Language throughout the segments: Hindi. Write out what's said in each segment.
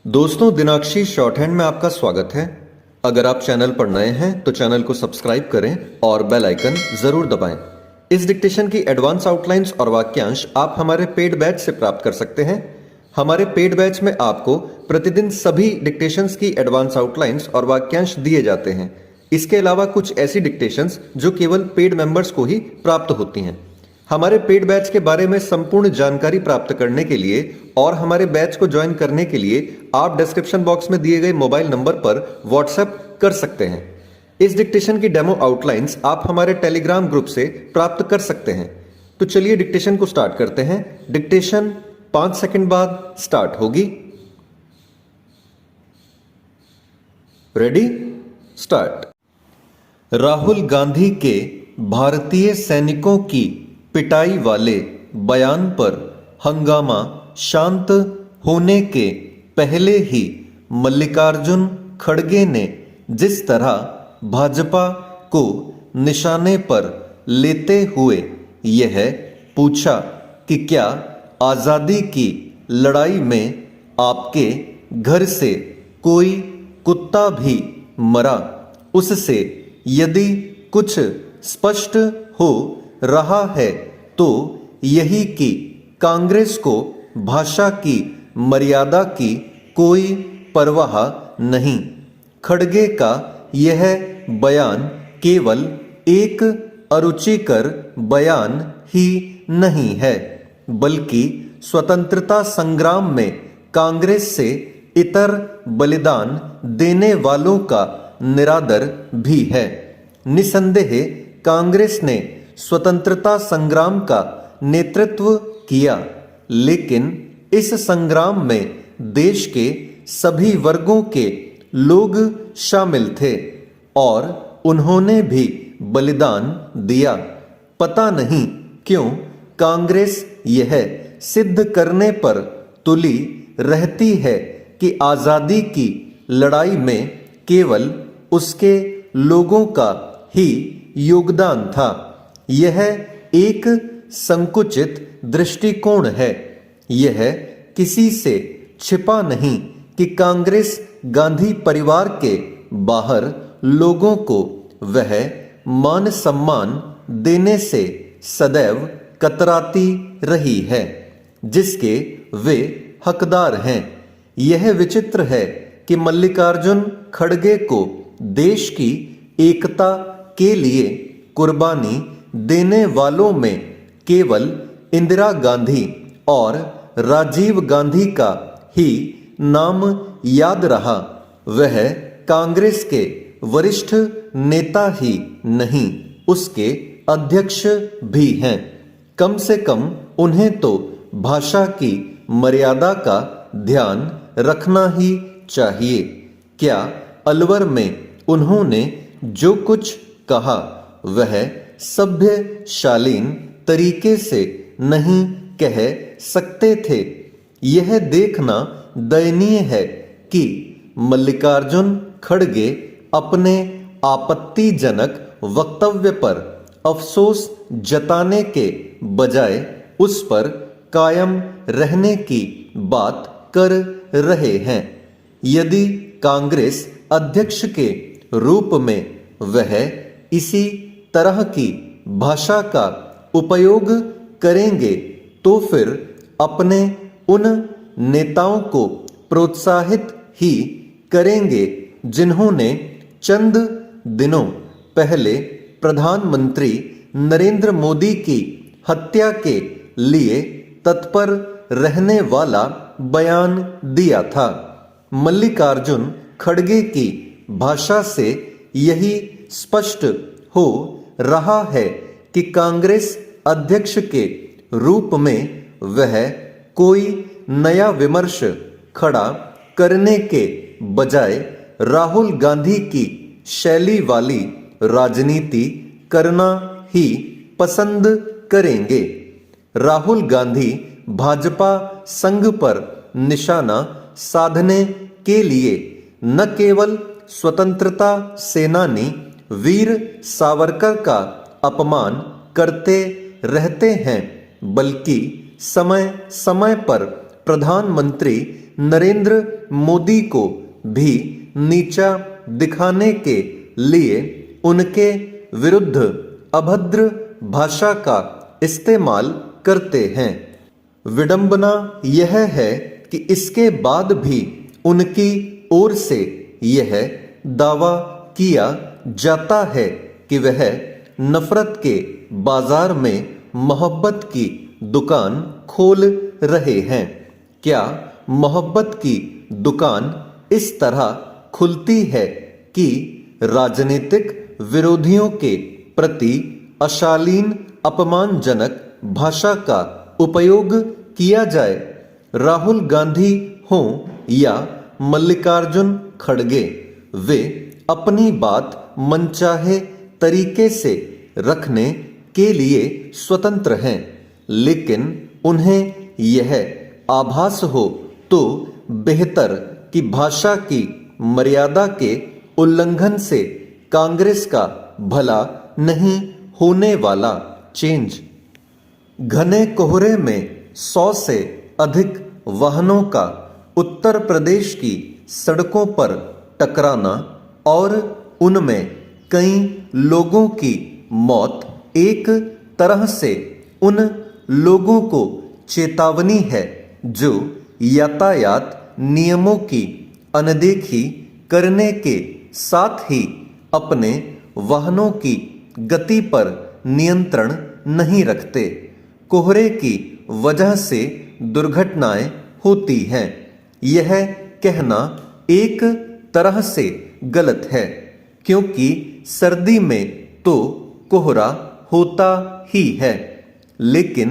दोस्तों, दिनाक्षी शॉर्ट हैंड में आपका स्वागत है। अगर आप चैनल पर नए हैं तो चैनल को सब्सक्राइब करें और बेल आइकन जरूर दबाएं। इस डिक्टेशन की एडवांस आउटलाइंस और वाक्यांश आप हमारे पेड बैच से प्राप्त कर सकते हैं। हमारे पेड बैच में आपको प्रतिदिन सभी डिक्टेशंस की एडवांस आउटलाइंस और वाक्यांश दिए जाते हैं। इसके अलावा कुछ ऐसी डिक्टेशंस जो केवल पेड मेंबर्स को ही प्राप्त होती हैं। हमारे पेड बैच के बारे में संपूर्ण जानकारी प्राप्त करने के लिए और हमारे बैच को ज्वाइन करने के लिए आप डिस्क्रिप्शन बॉक्स में दिए गए मोबाइल नंबर पर व्हाट्सएप कर सकते हैं। इस डिक्टेशन की डेमो आउटलाइंस आप हमारे टेलीग्राम ग्रुप से प्राप्त कर सकते हैं। तो चलिए डिक्टेशन को स्टार्ट करते हैं। डिक्टेशन 5 सेकंड बाद स्टार्ट होगी। Ready, start. राहुल गांधी के भारतीय सैनिकों की पिटाई वाले बयान पर हंगामा शांत होने के पहले ही मल्लिकार्जुन खड़गे ने जिस तरह भाजपा को निशाने पर लेते हुए यह पूछा कि क्या आज़ादी की लड़ाई में आपके घर से कोई कुत्ता भी मरा, उससे यदि कुछ स्पष्ट हो रहा है तो यही कि कांग्रेस को भाषा की मर्यादा की कोई परवाह नहीं। खड़गे का यह बयान केवल एक अरुचिकर बयान ही नहीं है, बल्कि स्वतंत्रता संग्राम में कांग्रेस से इतर बलिदान देने वालों का निरादर भी है। निसंदेह कांग्रेस ने स्वतंत्रता संग्राम का नेतृत्व किया, लेकिन इस संग्राम में देश के सभी वर्गों के लोग शामिल थे और उन्होंने भी बलिदान दिया। पता नहीं क्यों कांग्रेस यह सिद्ध करने पर तुली रहती है कि आज़ादी की लड़ाई में केवल उसके लोगों का ही योगदान था। यह एक संकुचित दृष्टिकोण है। यह किसी से छिपा नहीं कि कांग्रेस गांधी परिवार के बाहर लोगों को वह मान सम्मान देने से सदैव कतराती रही है जिसके वे हकदार हैं। यह विचित्र है कि मल्लिकार्जुन खड़गे को देश की एकता के लिए कुर्बानी देने वालों में केवल इंदिरा गांधी और राजीव गांधी का ही नाम याद रहा। वह कांग्रेस के वरिष्ठ नेता ही नहीं, उसके अध्यक्ष भी हैं। कम से कम उन्हें तो भाषा की मर्यादा का ध्यान रखना ही चाहिए। क्या अलवर में उन्होंने जो कुछ कहा वह सभ्य शालीन तरीके से नहीं कह सकते थे? यह देखना दयनीय है कि मल्लिकार्जुन खड़गे अपने आपत्तिजनक वक्तव्य पर अफसोस जताने के बजाय उस पर कायम रहने की बात कर रहे हैं। यदि कांग्रेस अध्यक्ष के रूप में वह इसी तरह की भाषा का उपयोग करेंगे तो फिर अपने उन नेताओं को प्रोत्साहित ही करेंगे जिन्होंने चंद दिनों पहले प्रधानमंत्री नरेंद्र मोदी की हत्या के लिए तत्पर रहने वाला बयान दिया था। मल्लिकार्जुन खड़गे की भाषा से यही स्पष्ट हो रहा है कि कांग्रेस अध्यक्ष के रूप में वह कोई नया विमर्श खड़ा करने के बजाय राहुल गांधी की शैली वाली राजनीति करना ही पसंद करेंगे। राहुल गांधी भाजपा संघ पर निशाना साधने के लिए न केवल स्वतंत्रता सेनानी वीर सावरकर का अपमान करते रहते हैं, बल्कि समय समय पर प्रधानमंत्री नरेंद्र मोदी को भी नीचा दिखाने के लिए उनके विरुद्ध अभद्र भाषा का इस्तेमाल करते हैं। विडंबना यह है कि इसके बाद भी उनकी ओर से यह दावा किया जाता है कि वह नफरत के बाजार में मोहब्बत की दुकान खोल रहे हैं। क्या मोहब्बत की दुकान इस तरह खुलती है कि राजनीतिक विरोधियों के प्रति अशालीन अपमानजनक भाषा का उपयोग किया जाए? राहुल गांधी हों या मल्लिकार्जुन खड़गे, वे अपनी बात मनचाहे तरीके से रखने के लिए स्वतंत्र हैं, लेकिन उन्हें यह आभास हो तो बेहतर कि भाषा की मर्यादा के उल्लंघन से कांग्रेस का भला नहीं होने वाला। चेंज। घने कोहरे में 100 से अधिक वाहनों का उत्तर प्रदेश की सड़कों पर टकराना और उनमें कई लोगों की मौत एक तरह से उन लोगों को चेतावनी है जो यातायात नियमों की अनदेखी करने के साथ ही अपने वाहनों की गति पर नियंत्रण नहीं रखते। कोहरे की वजह से दुर्घटनाएं होती हैं। यह कहना एक तरह से गलत है, क्योंकि सर्दी में तो कोहरा होता ही है, लेकिन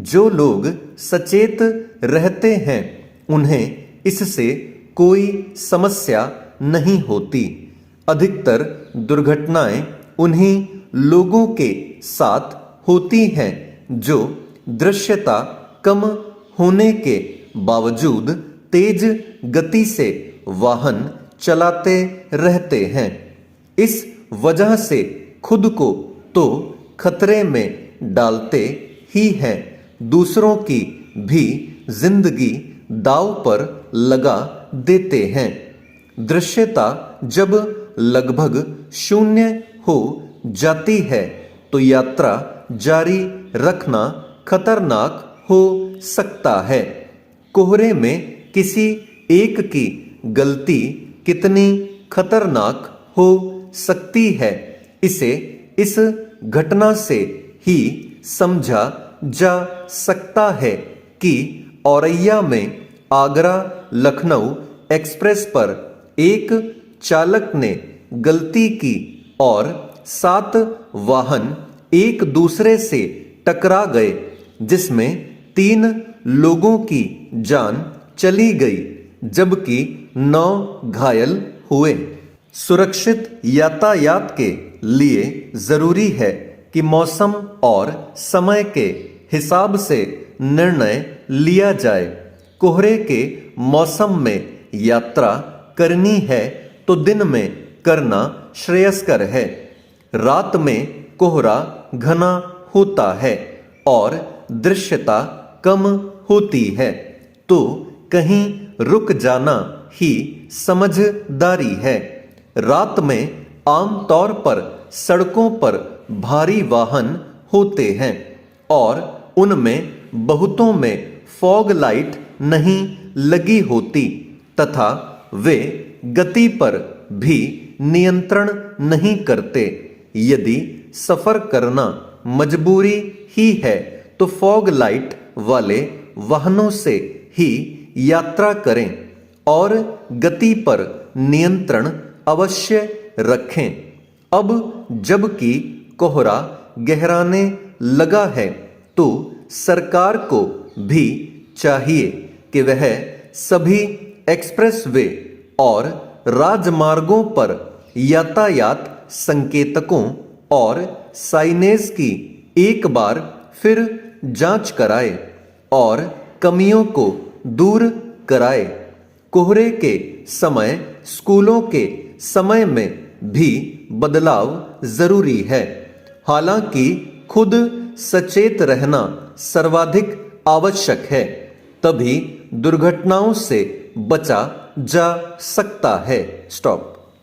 जो लोग सचेत रहते हैं उन्हें इससे कोई समस्या नहीं होती। अधिकतर दुर्घटनाएं उन्हीं लोगों के साथ होती हैं जो दृश्यता कम होने के बावजूद तेज गति से वाहन चलाते रहते हैं। इस वजह से खुद को तो खतरे में डालते ही हैं, दूसरों की भी जिंदगी दांव पर लगा देते हैं। दृश्यता जब लगभग शून्य हो जाती है तो यात्रा जारी रखना खतरनाक हो सकता है। कोहरे में किसी एक की गलती कितनी खतरनाक हो सकती है, इसे इस घटना से ही समझा जा सकता है कि औरैया में आगरा लखनऊ एक्सप्रेस पर एक चालक ने गलती की और 7 वाहन एक दूसरे से टकरा गए, जिसमें 3 लोगों की जान चली गई जबकि 9 घायल हुए। सुरक्षित यातायात के लिए जरूरी है कि मौसम और समय के हिसाब से निर्णय लिया जाए। कोहरे के मौसम में यात्रा करनी है तो दिन में करना श्रेयस्कर है। रात में कोहरा घना होता है और दृश्यता कम होती है, तो कहीं रुक जाना ही समझदारी है। रात में आमतौर पर सड़कों पर भारी वाहन होते हैं और उनमें बहुतों में फॉग लाइट नहीं लगी होती तथा वे गति पर भी नियंत्रण नहीं करते। यदि सफर करना मजबूरी ही है तो फॉग लाइट वाले वाहनों से ही यात्रा करें और गति पर नियंत्रण अवश्य रखें। अब जबकि कोहरा गहराने लगा है तो सरकार को भी चाहिए कि वह सभी एक्सप्रेसवे और राजमार्गों पर यातायात संकेतकों और साइनेज की एक बार फिर जांच कराए और कमियों को दूर कराए। कोहरे के समय स्कूलों के समय में भी बदलाव जरूरी है। हालांकि खुद सचेत रहना सर्वाधिक आवश्यक है, तभी दुर्घटनाओं से बचा जा सकता है। स्टॉप।